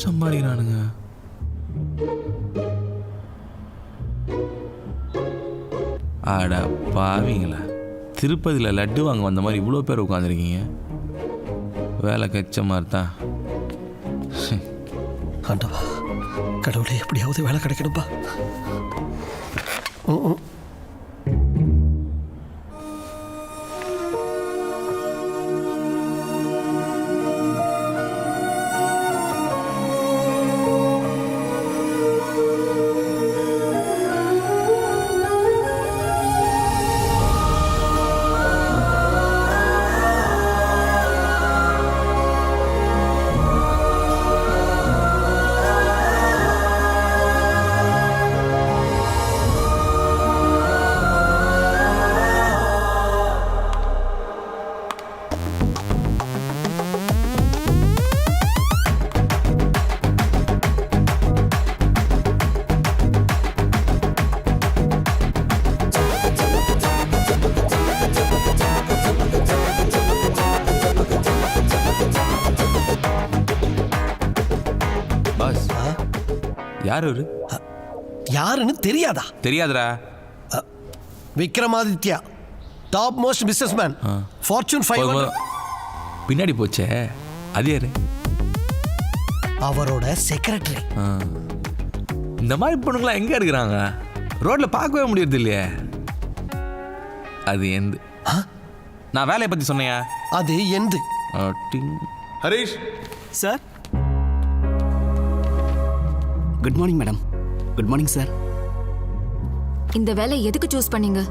சம்பாதிக்கிறானுங்க. ஆட பாவீங்களா, திருப்பதியில் லட்டு வாங்க வந்த மாதிரி இவ்வளோ பேர் உட்காந்துருக்கீங்க. வேலை கச்ச மாதிரி தான். ஆண்டவா, கடவுளே, எப்படியாவது வேலை கிடைக்கணும்பா. யார் அவரு? யாருன்னு தெரியாதா? தெரியாதுடா. Vikramaditya, top most businessman, fortune 500. பின்னாடி போச்சே, அது யாரு? அவரோட செக்ரட்டரி. இந்த மாதிரி பொண்ணுங்களா எங்க இருக்கிறாங்க? ரோட்ல பார்க்கவே முடியறது இல்லையே. அது எந்த? நான் வேலையை பத்தி சொன்னையா? அது எந்த? Harish sir. Good morning madam. Good morning sir. இந்த வேலை எதுக்கு சூஸ் பண்ணீங்க?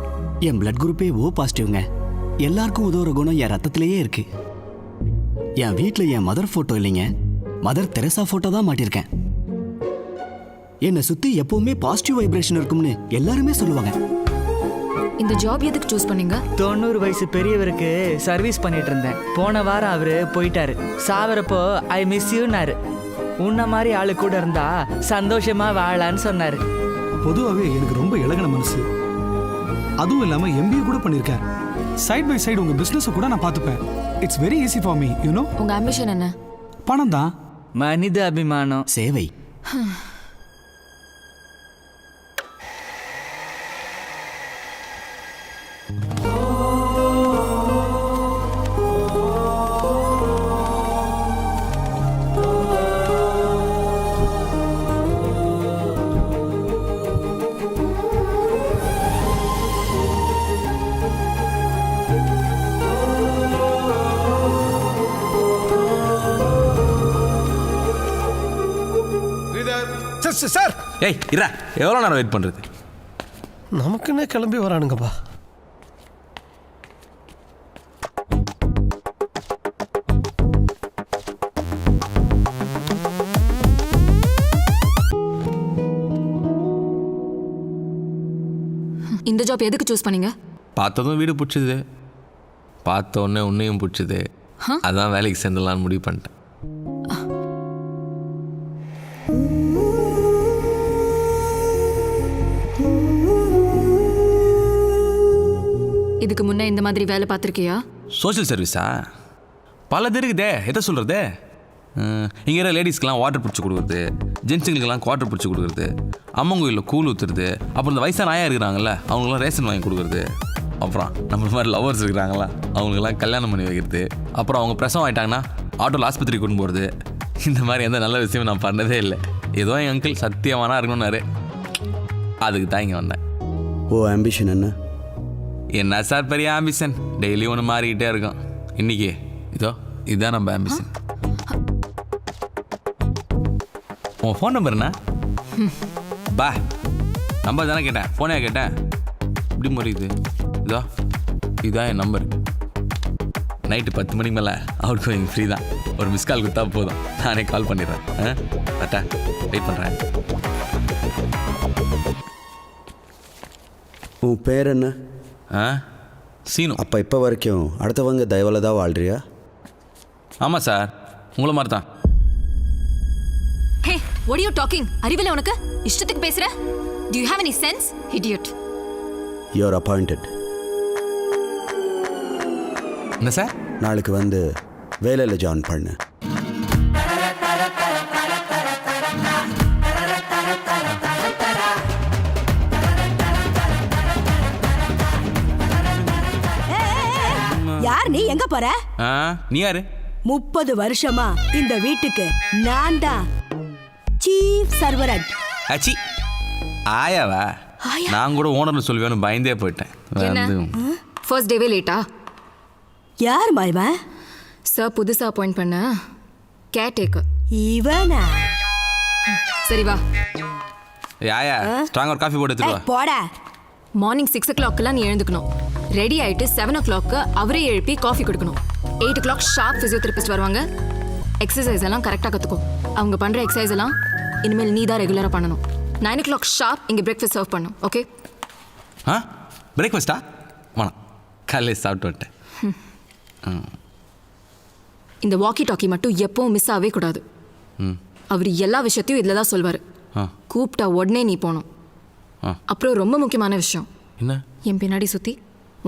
என் பிளட் குரூப்பே ஓ பாசிட்டிவ்ங்க. எல்லாருக்கும் உதவுற குணம் என் ரத்தத்திலேயே இருக்கு. என் வீட்டில் என் மதர் ஃபோட்டோ இல்லைங்க, மதர் தெரசா ஃபோட்டோ தான் மாட்டியிருக்கேன். என்னை சுற்றி எப்பவுமே பாசிட்டிவ் வைப்ரேஷன் இருக்கும்னு எல்லாருமே சொல்லுவாங்க. இந்த ஜாப் எதுக்கு சூஸ் பண்ணீங்க? 90 வயசு பெரியவருக்கு சர்வீஸ் பண்ணிட்டு இருந்தேன். போன வாரம் அவரு போயிட்டாரு. சாவரப்போ ஐ மிஸ் யூன்னாரு. உன்ன மாதிரி ஆளு கூட இருந்தா சந்தோஷமா வாழலான்னு சொன்னாரு. பொதுவாகவே எனக்கு ரொம்ப இலகின மனசு. அதுவும் இல்லாம MBA கூட பண்ணியிருக்கேன். சைட் பை சைடு உங்க பிசினஸ் கூட நான் பார்த்துப்பேன். It's very easy for me, you know. உங்க ஆம்பிஷன் என்ன? பணம் தான். மனித அபிமானம், சேவை. சார், ஏய் இரா, எவ்வளோ நேரம் வெயிட் பண்ணுறது? நமக்குன்னே கிளம்பி வரானுங்கப்பா. இந்த ஜாப் எதுக்கு சூஸ் பண்ணீங்க? பார்த்ததும் வீடு பிடிச்சது, பார்த்த உடனே உன்னையும் பிடிச்சது. அதான் வேலைக்கு சேர்ந்துடலான்னு முடிவு பண்ணிட்டேன். இதுக்கு முன்னே இந்த மாதிரி வேலை பார்த்துருக்கியா? சோஷியல் சர்வீஸா? பல இருக்குதே, எதை சொல்கிறது? இங்கே இருக்கிற லேடிஸ்க்கெலாம் வாட்டர் பிடிச்சி கொடுக்குறது, ஜென்ஸுங்களுக்கெல்லாம் குவாட்டர் பிடிச்சி கொடுக்குறது, அம்மன் கோயிலில் கூழ் ஊற்றுறது, அப்புறம் இந்த வயசான ஆயா இருக்கிறாங்கல்ல அவங்களுக்குலாம் ரேஷன் வாங்கி கொடுக்குறது, அப்புறம் நம்ம மாதிரி லவர்ஸ் இருக்கிறாங்களா அவங்களுக்கெல்லாம் கல்யாணம் பண்ணி வைக்கிறது, அப்புறம் அவங்க பிரசவம் ஆகிட்டாங்கன்னா ஆட்டோவில் ஆஸ்பத்திரிக்கு கொண்டு போகிறது. இந்த மாதிரி எந்த நல்ல விஷயமும் நான் பண்ணதே இல்லை. ஏதோ என் அங்கிள் சத்தியமானா இருக்கணும்னாரு, அதுக்கு தான் இங்கே வந்தேன். ஓ ஆம்பிஷன் என்ன? என்ன சார் பெரிய ஆம்பிஷன், டெய்லி ஒன்று மாறிக்கிட்டே இருக்கும். இன்னைக்கு இதோ இதுதான் நம்ம ஆம்பிஷன். உன் ஃபோன் நம்பர் என்ன? பா நம்பர் தானே கேட்டேன், ஃபோனே கேட்டேன். இப்படி முறையுது. இதோ இதுதான் என் நம்பர். நைட்டு 10 மணிக்கு மேலே அவுட் கோயிங் ஃப்ரீ தான். ஒரு மிஸ் கால் கொடுத்தா போதும், நானே கால் பண்ணிடுறேன். கரெக்டா வெயிட் பண்ணுறேன். உன் பேர் என்ன? சீனு. அப்போ இப்போ வரைக்கும் அடுத்தவங்க தயவில் தான் வாழ்றியா? ஆமாம் சார், உங்களை மாதிரி தான். ஹே, what are you talking? அறிவில்லை உனக்கு? இஷ்டத்துக்கு பேசுற? Do you have any sense? Idiot. You are appointed. என்ன சார்? நாளைக்கு வந்து வேலையில் ஜாயின் பண்ணு. எங்க போற? நீ யாரு? 30 வருஷமா இந்த வீட்டுக்கு நான் தான் சீஃப் சர்வரண்ட். அச்சி ஆயாவா? ஆயா? நான் கூட ஓனர்னு சொல்லுவேன்னு பயந்தே போயிட்டேன். ஃபர்ஸ்ட் டேவே லேட்டா? யார் மாய்வன்? சார் புதுசா அப்பாயிண்ட் பண்ண கேர்டேக்கர். இவனா? சரி வா. ஆயா ஸ்ட்ராங் ஒரு காஃபி போட்டு எடுத்துட்டு வா. போடா. மார்னிங் 6 o'clockலாம் நீ எழுந்துக்கணும். ரெடி ஆயிட்டு 7 o'clock அவரே எழுப்பி காஃபி கொடுக்கணும். 8 o'clock ஷார்ப் ஃபிசியோதெரபிஸ்ட் வருவாங்க. எக்ஸசைஸ் எல்லாம் கரெக்டாக கற்றுக்கும். அவங்க பண்ணுற எக்ஸசைஸ் எல்லாம் இனிமேல் நீ தான் ரெகுலராக பண்ணணும். 9 o'clock ஷார்ப் இங்கே பிரேக்ஃபாஸ்ட் சர்வ் பண்ணும். ஓகே? பிரேக்ஃபாஸ்ட்டா? வேணாம், காலையில் சாப்பிட்டு வந்துட்டேன். இந்த வாக்கி டாக்கி மட்டும் எப்பவும் மிஸ் ஆகவே கூடாது. அவர் எல்லா விஷயத்தையும் இதில் தான் சொல்வார். கூப்பிட்டா உடனே நீ போகணும். அப்புறம் ரொம்ப முக்கியமான விஷயம், என்ன? என் பின்னாடி சுற்றி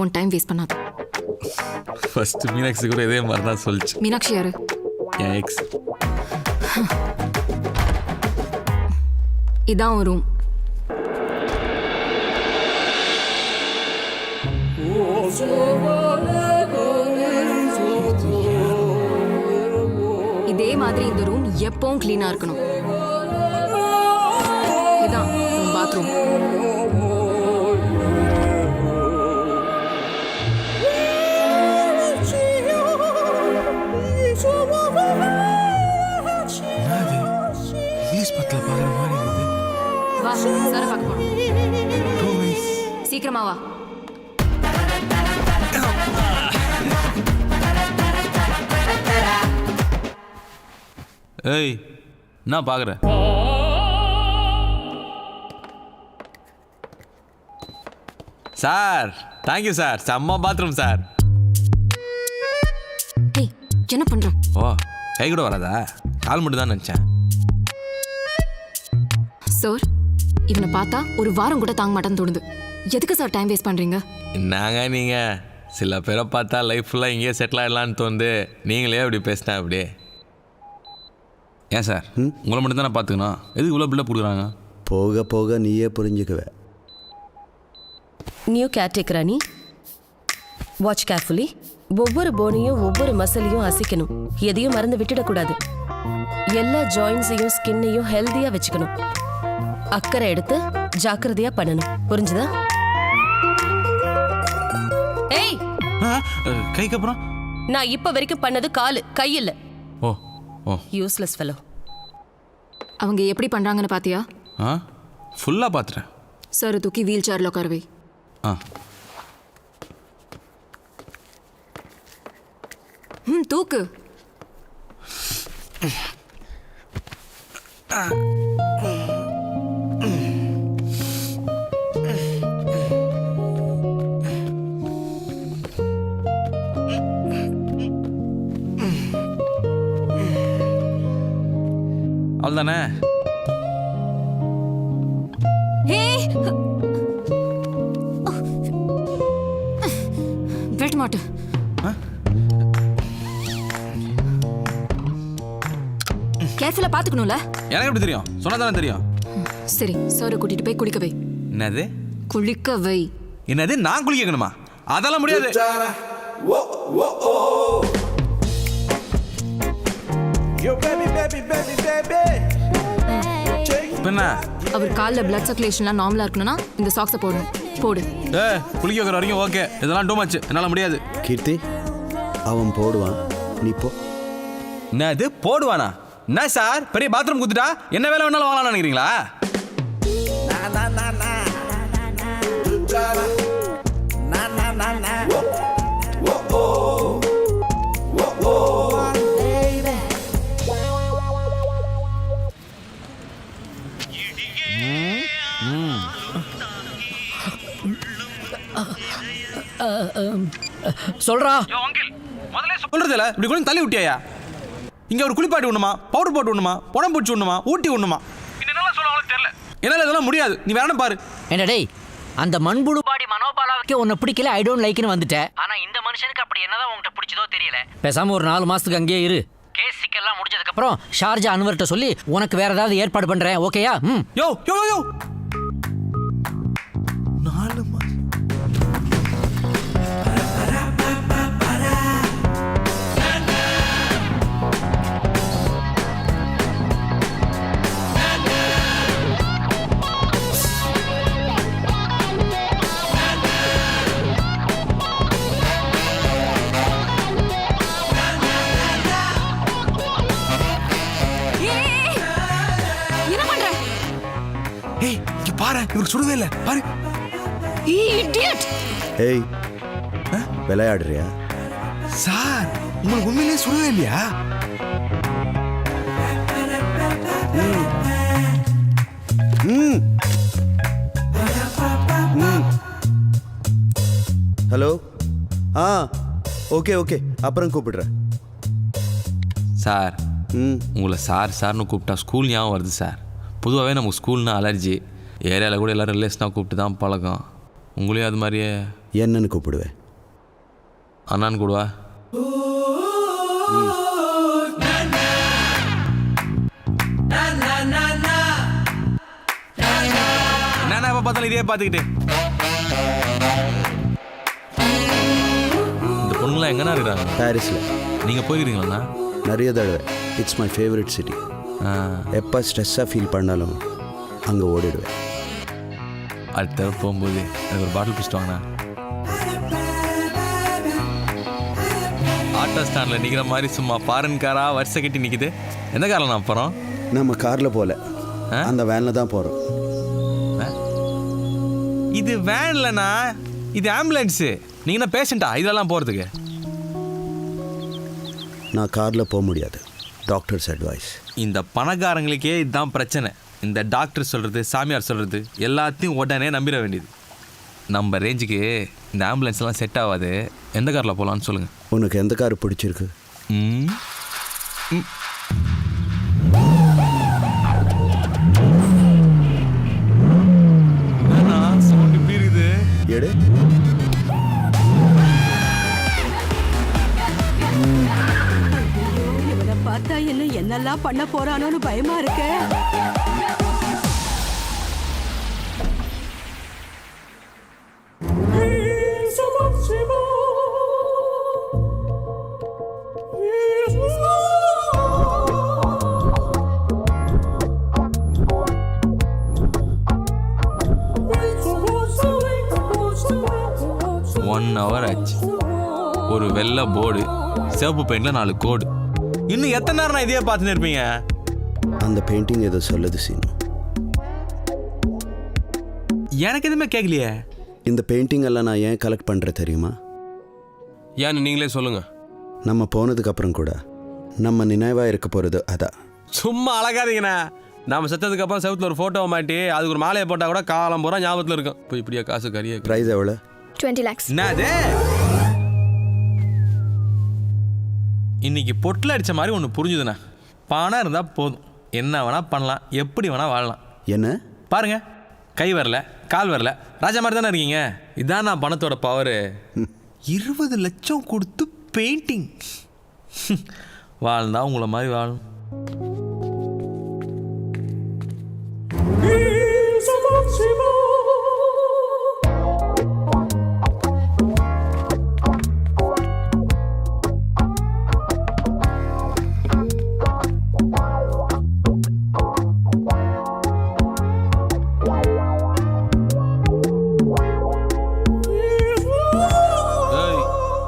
ஒன் டைம் வேஸ்ட் பண்ணாது. ஃபர்ஸ்ட் மீனாட்சி கூட இதே மாதிரி தான் சொல்லிச்சு. மீனாட்சி யாரு? N X. இதான் ஒரு ரூம். இதே மாதிரி இந்த ரூம் எப்பவும் கிளீனா இருக்கணும். இதான் உன் பாத்ரூம். வா சார் பார்க்க போறோம். சீக்கிரமா வா. ஏய் நான் பார்க்குறேன். சார் தேங்க்யூ சார், செம்ம பாத்ரூம் சார். ஏய் என்ன பண்ற? ஓ கை கூட வராதா? கால் மட்டும் தான் நினச்சேன். சார் இவனை பார்த்தா ஒரு வாரம் கூட தாங்க மாட்டேன்னு தோணுது. எதுக்கு சார் டைம் வேஸ்ட் பண்றீங்க? என்னங்க நீங்கள் சில பேரை பார்த்தா லைஃப் ஃபுல்லாக இங்கேயே செட்டில் ஆகிடலான்னு தோணுது. நீங்களே அப்படி பேசினா அப்படியே. ஏன் சார் உங்களை மட்டும் தான் நான் பார்த்துக்கணும், எதுக்கு இவ்வளோ பில்டப் கொடுக்குறாங்க? போக போக நீயே புரிஞ்சுக்குவ. நியூ கேர்டேக்கரா நீ? Watch carefully. ஒவ்வொரு போனையும் ஒவ்வொரு மசிலையும் அசைக்கணும். எதையும் மறந்து விட்டுடக்கூடாது. எல்லா ஜாயின்ஸையும் ஸ்கின்னையும் ஹெல்தியா வச்சுக்கணும். அக்கறை எடுத்து ஜாக்கிரதையா பண்ணணும். புரிஞ்சுதா? ஏய் கைக்கு அப்புறம் நான் இப்ப வரைக்கும் பண்ணது காலு, கை இல்ல. ஓ ஓ யூஸ்லெஸ் ஃபெலோ. அவங்க எப்படி பண்றாங்கன்னு பாத்தியா? ஃபுல்லாக பார்த்துட்டேன். சார் தூக்கி வீல் சேர்ல உட்கார வை. தூக்கு. அவ்வளோதானே? வெட்ட மாட்டு. கேர்ஃபுல்லா பாத்துக்கணும்ல. எனக்கு எப்படி தெரியும்? சொன்னா தானே தெரியும். சரி சார் கூட்டிட்டு போய் குளிக்க வை. என்னது? குளிக்க வை. என்னது? நான் குளிக்க வைக்கணுமா? அதெல்லாம் முடியாது. என்ன? அவர் கால்ல பிளட் சர்க்குலேஷன்லாம் நார்மலா இருக்கணும்னா இந்த சாக்ஸை போடணும். போடு. குளிக்க வைக்கிற வரைக்கும் ஓகே, இதெல்லாம் டூ மச், என்னால் முடியாது. கீர்த்தி அவன் போடுவான், நீ போ. என்னது போடுவானா? என்ன சார் பெரிய பாத்ரூம் குத்துட்டா என்ன வேலை வேணாலும் வாங்கலாம்னு நினைக்கிறீங்களா? சொல்றா. சொல்றது இல்ல, இப்படி கொஞ்சம் தள்ளி விட்டியா? இங்க ஒரு குளிப்பாட்டி விடணுமா, பவுடர் போட்டு விடணுமா, புடம் பூச்சி விடணுமா, ஊட்டி விடணுமா? என்னெல்லாம் சொல்லுவாங்க தெரியல. என்னால இதெல்லாம் முடியாது, நீ வேற பாரு. என்ன டேய், அந்த மண்புழு பாடி மனோபாலாவுக்கு உன்னை பிடிக்கல, ஐ டோன்ட் லைக்னு வந்துட்டேன். ஆனா இந்த மனுஷனுக்கு அப்படி என்னதான் உன்கிட்ட பிடிச்சதோ தெரியல. பேசாம ஒரு 4 மாசத்துக்கு அங்கேயே இரு. கேஸ் சிக்கெல்லாம் முடிஞ்சதுக்கு அப்புறம் ஷார்ஜா அன்வர்ட்ட சொல்லி உனக்கு வேற ஏதாவது ஏற்பாடு பண்றேன். ஓகேயா? யோ யோ யோ 4 மாசம் ஏய் இங்க பாரு, இவருக்கு சுடவே இல்லை பாரு. ஏய் விளையாடுறியா? சார் உங்களுக்கு உண்மையிலேயே சுடவே இல்லையா? ஹலோ ஓகே ஓகே அப்புறம் கூப்பிடுறேன். சார் உங்களை சார்னு கூப்பிட்டா ஸ்கூல் ஞாபகம் வருது சார். பொதுவாகவே நமக்கு ஸ்கூல்னா அலர்ஜி. ஏரியாவில் கூட எல்லோரும் ரிலேஷனாக கூப்பிட்டு தான் பழக்கம். உங்களையும் அது மாதிரியே என்னன்னு கூப்பிடுவேன்? அண்ணான்னு கூடுவா? என்னண்ணா எப்போ பார்த்தாலும் இதே பார்த்துக்கிட்டு. இந்த பொண்ணுலாம் எங்கன்னா இருக்கிறாங்க? பாரிஸில். நீங்கள் போயிருக்கீங்களா? நிறைய தடவை. It's my favourite city. எப்போ ஸ்ட்ரெஸ்ஸாக ஃபீல் பண்ணாலும் அங்கே ஓடிடுவேன். அடுத்த போகும்போது எனக்கு ஒரு பாட்டில் பிடிச்சிட்டு வாங்கண்ணா. ஆட்டோ ஸ்டாண்டில் நிற்கிற மாதிரி சும்மா ஃபாரின் காரா வரிசை கட்டி நிற்கிது. எந்த காரில் நான் அப்புறம்? நம்ம காரில் போகல, அந்த வேனில் தான் போகிறோம். இது வேன் இல்லைண்ணா, இது ஆம்புலன்ஸு. நீங்கள் என்ன பேஷண்ட்டா இதெல்லாம் போகிறதுக்கு? நான் காரில் போக முடியாது, டாக்டர்ஸ் அட்வைஸ். இந்த பணக்காரங்களுக்கே இதுதான் பிரச்சனை. இந்த டாக்டர் சொல்கிறது, சாமியார் சொல்கிறது எல்லாத்தையும் உடனே நம்பிட வேண்டியது. நம்ம ரேஞ்சுக்கு இந்த ஆம்புலன்ஸ்லாம் செட் ஆகாது. எந்த காரில் போகலான்னு சொல்லுங்கள். உனக்கு எந்த கார் பிடிச்சிருக்கு? சவுண்ட் இப்படி இருக்குது. எடு. இவனை பார்த்தா என்ன என்னெல்லாம் பண்ண போறானோன்னு பயமா இருக்கு. ஒன் ஹவர் ஆச்சு. ஒரு வெள்ளை போர்டு, சிவப்பு பெயிண்டில் 4 கோடு. இன்னும் எத்தனை நேரம் நான் இதே பார்த்துன்னு இருப்பீங்க? அந்த பெயிண்டிங் ஏதோ சொல்லுது சீனு. எனக்கு எதுவுமே கேட்கலையே. இந்த பெயிண்டிங் எல்லாம் நான் ஏன் கலெக்ட் பண்ணுறேன் தெரியுமா? ஏன்னு நீங்களே சொல்லுங்க. நம்ம போனதுக்கப்புறம் கூட நம்ம நினைவாக இருக்க போகிறது அதான். சும்மா அழகாதீங்கண்ணா. நம்ம செத்ததுக்கு அப்புறம் செவத்தில் ஒரு ஃபோட்டோவை மாட்டி அதுக்கு ஒரு மாலையை போட்டால் கூட காலம் பூரா ஞாபகத்தில் இருக்கும். இப்போ இப்படியா காசு கறிய? ப்ரைஸ் எவ்வளோ? 20 lakhs. என்னது? இன்னைக்கு பொட்டில் அடித்த மாதிரி ஒன்று புரிஞ்சுதுண்ணா. பணம் இருந்தால் போதும், என்ன வேணால் பண்ணலாம், எப்படி வேணால் வாழலாம். என்ன பாருங்க, கை வரல, கால் வரல, ராஜா மாதிரி தானே இருக்கீங்க. இதான் நான் பணத்தோட பவரு. 20 லட்சம் கொடுத்து பெயிண்டிங். வாழ்ந்தா உங்களை மாதிரி வாழும்.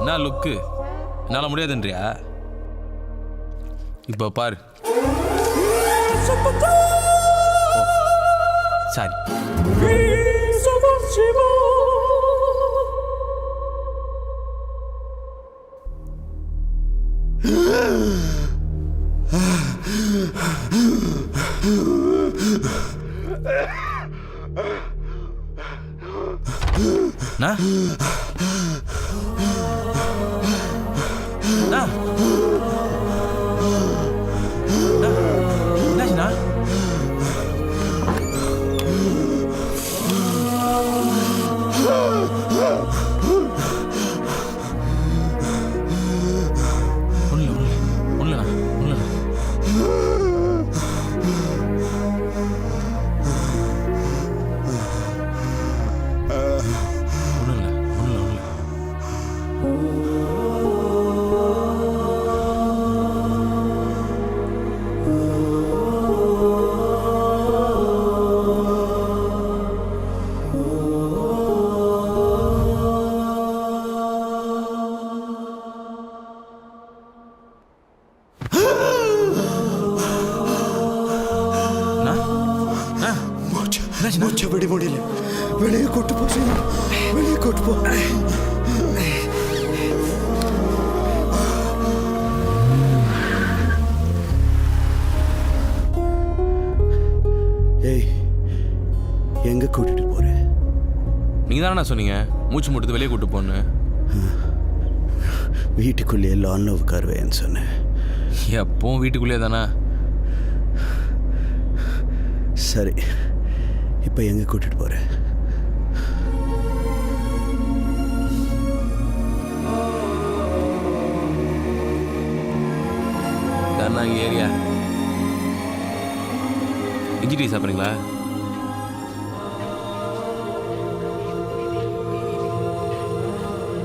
என்ன லுக்கு? என்னால் முடியாதுன்றியா? இப்போ பாரு. சாரி. என்னாச்சுண்ணா? மூச்சு விட முடியல. வெளியே கூட்டு போ சீனு, வெளியே கூட்டு போ. ஏய், எங்க கூட்டிட்டு போற? நீங்க தானே சொன்னீங்க மூச்சு முடுத்து வெளியே கூட்டு போன்னு. வீட்டுக்குள்ளேயே லான்ல உட்காருவேன்னு சொன்னேன். எப்பவும் வீட்டுக்குள்ளேயே தானே. சரி, இப்போ எங்க கூட்டிட்டு போற? தானே ஏரியா. இஞ்சி டீ சாப்பிட்றீங்களா?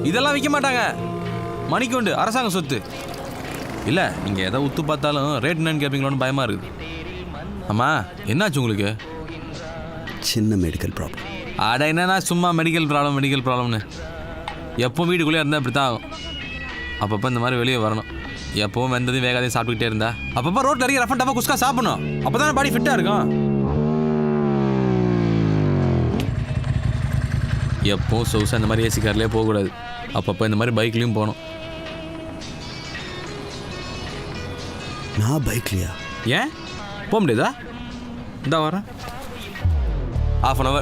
இதெல்லாம் விற்க மாட்டாங்க. மணிக்கு உண்டு, அரசாங்க சொத்து. இல்லை நீங்கள் எதை உத்து பார்த்தாலும் ரேட் என்னன்னு கேட்பீங்களோன்னு பயமாக இருக்குது. ஆமாம், என்னாச்சு உங்களுக்கு? சின்ன மெடிக்கல் ப்ராப்ளம். ஆட என்னன்னா சும்மா மெடிக்கல் ப்ராப்ளம்னு. எப்போ வீட்டுக்குள்ளே இருந்தால் இப்படி தான் ஆகும். அப்பப்போ இந்த மாதிரி வெளியே வரணும். எப்பவும் வெந்ததையும் வேகாதையும் சாப்பிட்டுக்கிட்டே இருந்தா அப்பப்போ ரோட்டில் இறங்கி ரஃப் அண்ட் டஃபாக குஸ்கா சாப்பிடணும். அப்போ தானே பாடி ஃபிட்டாக இருக்கும். எப்பவும் சொகுசாக இந்த மாதிரி ஏசி கார்லேயே போகக்கூடாது. அப்பப்போ இந்த மாதிரி பைக்லேயும் போகணும். நான் பைக்லையா? ஏன் போக முடியாதா? இந்த வரேன். 1/2 hour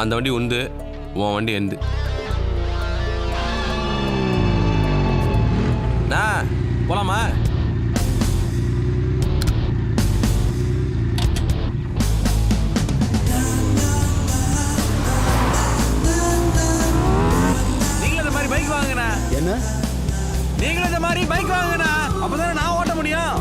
அந்த வண்டி உந்து, உன் வண்டி எந்து. போலாமா? நீங்களும் இந்த மாதிரி பைக் வாங்குங்கண்ணா. என்ன? நீங்களும் இந்த மாதிரி பைக் வாங்குங்கண்ணா. அப்பதானே நான் ஓட்ட முடியும்.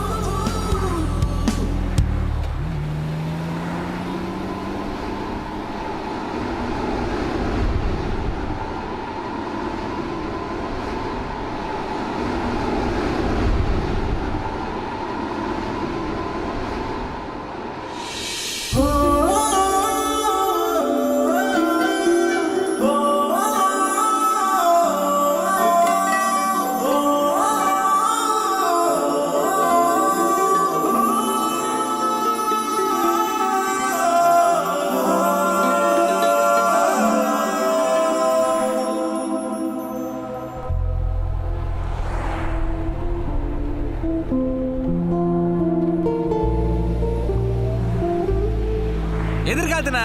எதிர்காத்துண்ணா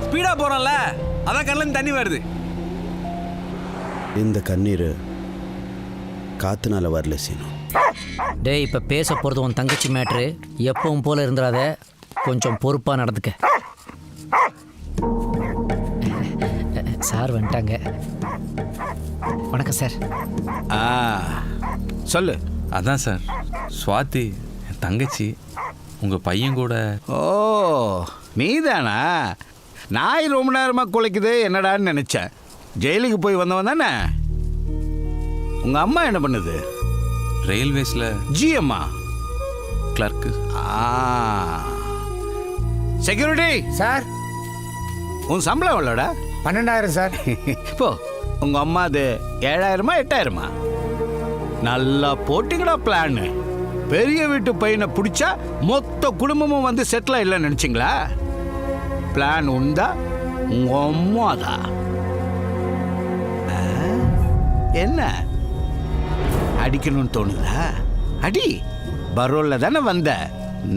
ஸ்பீடா போறோம்ல, அதான் கண்ணில் தண்ணி வருது. இந்த கண்ணீர் காத்துனால வரல சீனு. டேய், இப்போ பேச போகிறது உன் தங்கச்சி மேட்ரு. எப்பவும் போல இருந்துடாத, கொஞ்சம் பொறுப்பாக நடந்துக்க. சார் வந்துட்டாங்க. வணக்கம் சார். சொல்லு. அதான் சார், சுவாதி என் தங்கச்சி, உங்கள் பையன் கூட. ஓ, நீதானா? நாய் ரொம்ப நேரமாக குலைக்குது என்னடான்னு நினச்சேன். ஜெயிலுக்கு போய் வந்தவன் தானே? உங்கள் அம்மா என்ன பண்ணுது? ரயில்வேஸில் ஜிஎம்மா கிளர்க்கு. செக்யூரிட்டி சார், உன் சம்பளம் எவ்வளோடா? 12,000 சார். இப்போ உங்கள் அம்மா அது 7,000 8,000? நல்லா போட்டிங்கடா பிளான்னு. பெரிய வீட்டு பையனை பிடிச்சா மொத்த குடும்பமும் வந்து செட்டில் இல்லைன்னு நினச்சிங்களா? பிளான் உண்டா? உங்க அம்மாதா? என்ன அடிக்கணும்னு தோணுதா? அடி. பரோல்ல தானே வந்த.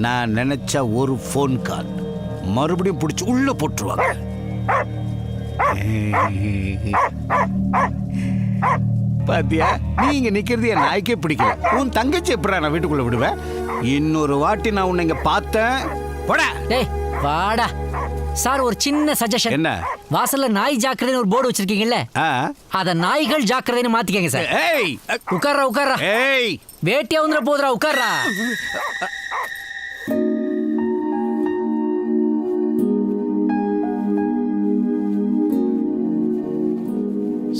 நான் நினைச்ச ஒரு ஃபோன் கால் மறுபடியும் பிடிச்சி உள்ள போட்டுருவாங்க. பாத்தியா, நீங்க நிக்கிறது என் நாய்க்கே பிடிக்கல. உன் தங்கச்சி எப்படா நான் வீட்டுக்குள்ள விடுவேன்? இன்னொரு வாட்டி நான் உன்னை இங்க பார்த்தேன், போடா. டேய் வாடா. சார், ஒரு சின்ன சஜஷன். என்ன? வாசல்ல நாய் ஜாக்கிரதைன்னு ஒரு போர்டு வச்சிருக்கீங்கல்ல, அத நாய்கள் ஜாக்கிரதைன்னு மாத்திக்கங்க சார். ஏய், உட்கார்றா. ஏய், வேட்டியா வந்துட போதுரா, உட்கார்றா.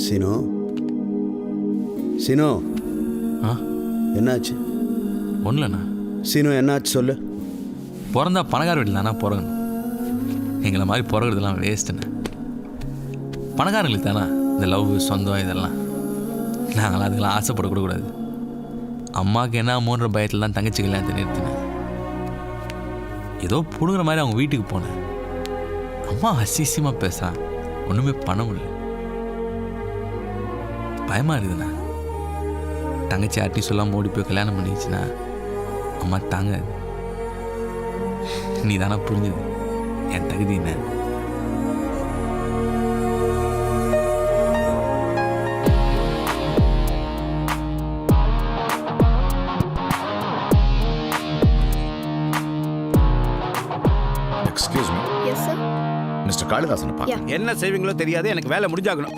சீனு, சீனு, என்னாச்சு? ஒன்றுலண்ணா. சீனு, என்னாச்சு சொல்லு. பிறந்தா பணக்கார வீட்டில் தானே பிறகணும். எங்களை மாதிரி பிறகுறதுலாம் வேஸ்ட்டுண்ணே. பணக்காரங்களுக்கு தானே இந்த லவ், சொந்தம் இதெல்லாம். நாங்களாம் அதுக்கெல்லாம் ஆசைப்படக்கூடாது. அம்மாவுக்கு என்ன அம்மோன்ற பயத்தில் தான் தங்கச்சி கல்யாணத்தை நிறுத்தினேன். ஏதோ பிடுங்குற மாதிரி அவங்க வீட்டுக்கு போனேன். அம்மா அசிசியமாக பேசா ஒன்றுமே பண்ண முடியல. பயமாக இருக்குதுண்ணா. தங்கச்சி ஆட்டி சொல்லாமல் ஓடி போய் கல்யாணம் பண்ணிடுச்சுன்னா அம்மா தாங்க. நீ தானே புரிஞ்சுது என் தகுதி என்ன. Excuse me. Yes sir. Mister Kalidasan என்ன செய்வீங்களோ தெரியாது, எனக்கு வேலை முடிஞ்சாகணும்.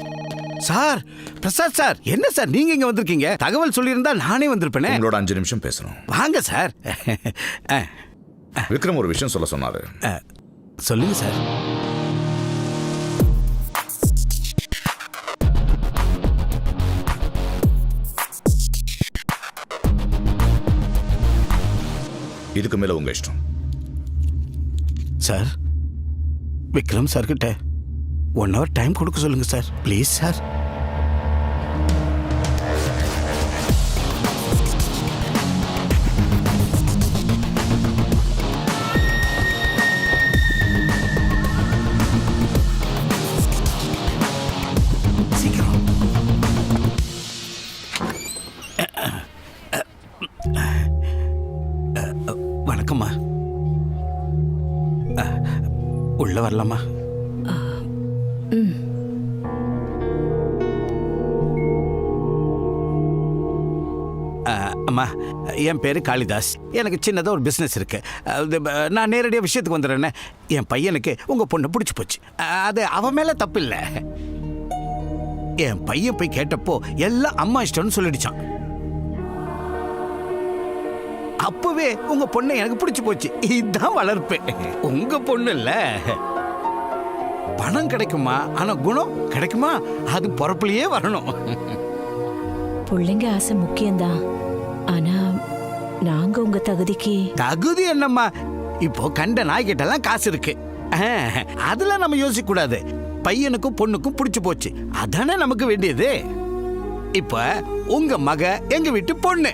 சார், பிரசாத் சார், என்ன சார் நீங்க இங்க வந்திருக்கீங்க? தகவல் சொல்லியிருந்தா நானே வந்திருப்பேனே. உங்களோட 5 நிமிஷம் பேசணும். வாங்க சார். விக்ரம் ஒரு விஷயம் சொல்ல சொன்னாரு. சொல்லுங்க சார். இதுக்கு மேல உங்க இஷ்டம். சார், விக்ரம் சார் கிட்ட 1 hour டைம் கொடுக்க சொல்லுங்க சார், ப்ளீஸ் சார். சீக்கிரம். வணக்கம்மா. உள்ள வரலாமா? அம்மா, என் பேரு காளிதாஸ். எனக்கு சின்னதாக ஒரு பிஸ்னஸ் இருக்கு. நான் நேரடியாக விஷயத்துக்கு வந்துடுறேன்னு. என் பையனுக்கு உங்க பொண்ணு பிடிச்சி போச்சு. அது அவன் மேல தப்பு இல்லை. என் பையன் போய் கேட்டப்போ எல்லாம் அம்மா இஷ்டம்னு சொல்லிடுச்சான். அப்பவே உங்க பொண்ணை எனக்கு பிடிச்சி போச்சு. இதுதான் வளர்ப்பு. உங்க பொண்ணு இல்ல. பணம் கிடைக்குமா, ஆனா குணம் கிடைக்குமா? அது பொறப்புலயே வரணும். பிள்ளைங்க ஆசை முக்கியம்தான். ஆனா நாங்க உங்க தகுதிக்கு. தகுதி என்னம்மா? இப்போ கண்ட நாய்கிட்டலாம் காசு இருக்கு. அதுல நம்ம யோசிக்க கூடாது. பையனுக்கும் பொண்ணுக்கும் பிடிச்சு போச்சு, அதானே நமக்கு வேண்டியது. இப்ப உங்க மக எங்க வீட்டு பொண்ணு.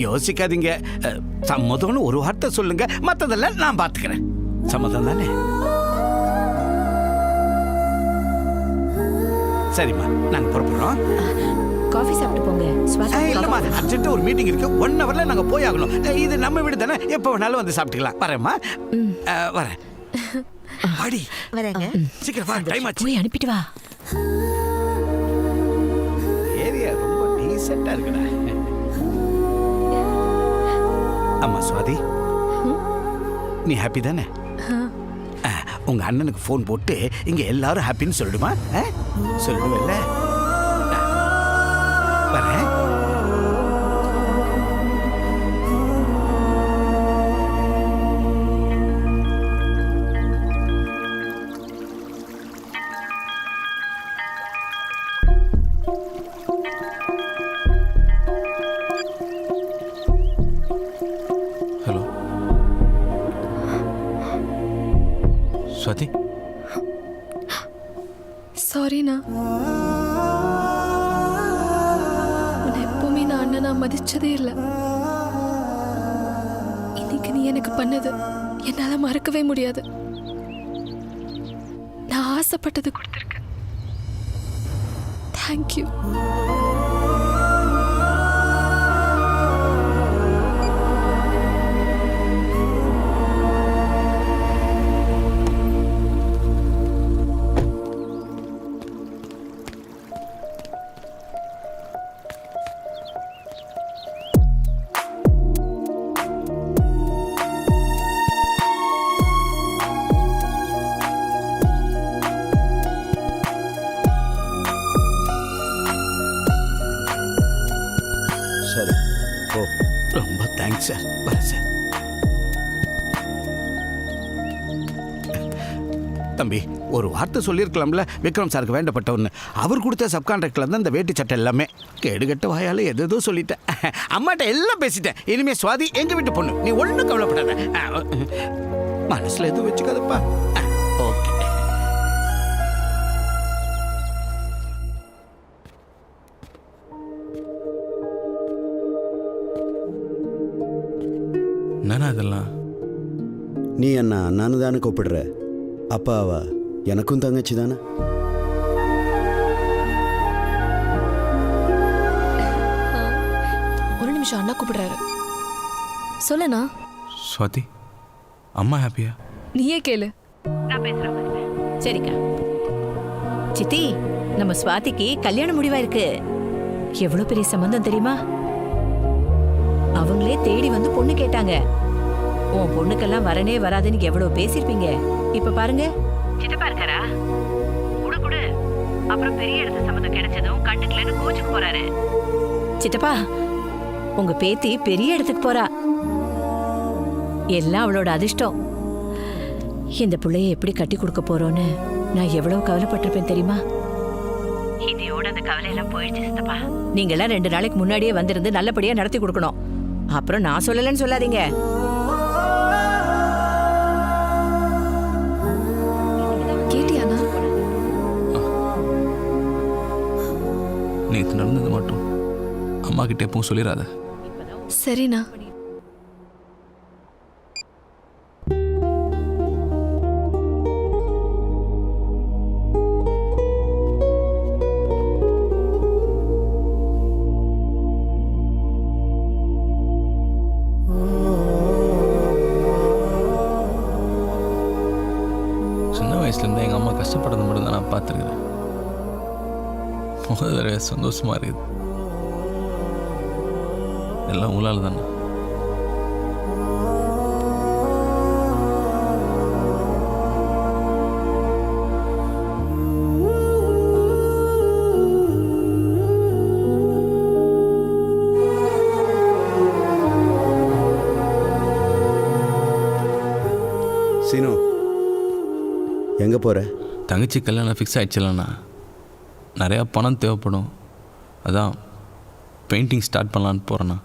யோசிக்காதீங்க. சம்மதம்னு ஒரு வார்த்தை சொல்லுங்க, மத்ததெல்லாம் நான் பாத்துக்கிறேன். சம்மதம் தானே? சரிம்மா, நாங்க புறப்படுறோம். காஃபி சாப்பிட்டு போங்க. இல்லம்மா, அர்ஜென்ட்டா ஒரு மீட்டிங் இருக்கு. 1 hourல நாங்க போய் ஆகணும். இது நம்ம வீடு தானே, எப்ப வேணாலும் வந்து சாப்பிட்டுக்கலாம். வரேம்மா. வரேன். வாடி. வரேங்க. சீக்கிரம் வா, டைம் ஆச்சு. போய் அனுப்பிட்டு வா. ஏரியா ரொம்ப டீசென்ட்டா இருக்குடா. அம்மா சுவாதி, நீ ஹாப்பி தானே? உங்க அண்ணனுக்கு ஃபோன் போட்டு இங்க எல்லாரும் ஹாப்பின்னு சொல்லிடுமா? சொல்லிடுவேல்ல? வரேன். ஹலோ ஸ்வாதி. சாரிண்ணா. உன்னை எப்பவுமே நான் அண்ணனா மதிச்சதே இல்லை. இன்னைக்கு நீ எனக்கு பண்ணது என்னால மறக்கவே முடியாது. நான் ஆசைப்பட்டது கொடுத்துருக்கேன். தேங்க்யூ. சரி, ஓ, ரொம்ப தேங்க்ஸ் சார். வரேன் சார். தம்பி, ஒரு வார்த்தை சொல்லியிருக்கலாம்ல, விக்ரம் சாருக்கு வேண்டப்பட்டவன்னு. அவர் கொடுத்த சப்கான்ட்ராக்டில் தான் இந்த வேட்டி சட்டை எல்லாமே. கேடுகட்ட வாயால் எதோ சொல்லிட்டேன். அம்மாட்ட எல்லாம் பேசிட்டேன். இனிமே சுவாதி எங்க வீட்டு பொண்ணு. நீ ஒன்றும் கவலைப்படாத. மனசுல எதுவும் வச்சுக்காதப்பா. ஓகே. என்னண்ணா இதெல்லாம்? நீ என்ன அண்ணான்னு தானே கூப்பிடுற? அப்பா அவ எனக்கும் தங்கச்சி தானே? ஒரு நிமிஷம், அண்ணா கூப்பிடுறாரு. சொல்லுண்ணா. சுவாதி, அம்மா ஹாப்பியா? நீயே கேளு. நான் பேசுறேன். சரிக்கா. சித்தி, நம்ம சுவாதிக்கு கல்யாணம் முடிவா இருக்கு. எவ்வளவு பெரிய சம்பந்தம் தெரியுமா? அவங்களே தேடி வந்து பொண்ணு கேட்டாங்க. உன் பொண்ணுக்கெல்லாம் வரனே வராதுன்னு எவ்வளவு பேசிருப்பீங்க. இப்ப பாருங்க. சித்தப்பா இருக்காரா? குடு குடு. அப்புறம் பெரிய இடத்து சம்மந்தம் கிடைச்சதும் கண்டுக்கலன்னு கோச்சுக்கு போறாரு. சித்தப்பா, உங்க பேத்தி பெரிய இடத்துக்கு போறா. எல்லாம் அவளோட அதிர்ஷ்டம். இந்த பிள்ளைய எப்படி கட்டி கொடுக்க போறோன்னு நான் எவ்வளவு கவலைப்பட்டிருப்பேன் தெரியுமா? இதோட அந்த கவலையெல்லாம் போயிடுச்சு சித்தப்பா. நீங்க எல்லாம் 2 நாளைக்கு முன்னாடியே வந்திருந்து நல்லபடியா நடத்தி கொடுக்கணும். அப்புறம் நான் சொல்லலன்னு சொல்லாதீங்க. கேட்டியாண்ணா? நேற்று நடந்தது மட்டும் அம்மா கிட்ட எப்பவும் சொல்லிடாத. சரிண்ணா. சின்ன வயசுலேருந்து எங்கள் அம்மா கஷ்டப்படுறது மட்டும் தான் நான் பார்த்துருக்குறேன். முதல் தடவை சந்தோஷமா இருக்குது. எல்லாம் உங்களால் தானே. சீனு, எங்கே போகிற? தங்கச்சி கல்யாணம் ஃபிக்ஸ் ஆகிடுச்சில்லண்ணா. நிறையா பணம் தேவைப்படும். அதான் பெயிண்டிங் ஸ்டார்ட் பண்ணலான்னு போகிறேண்ணா.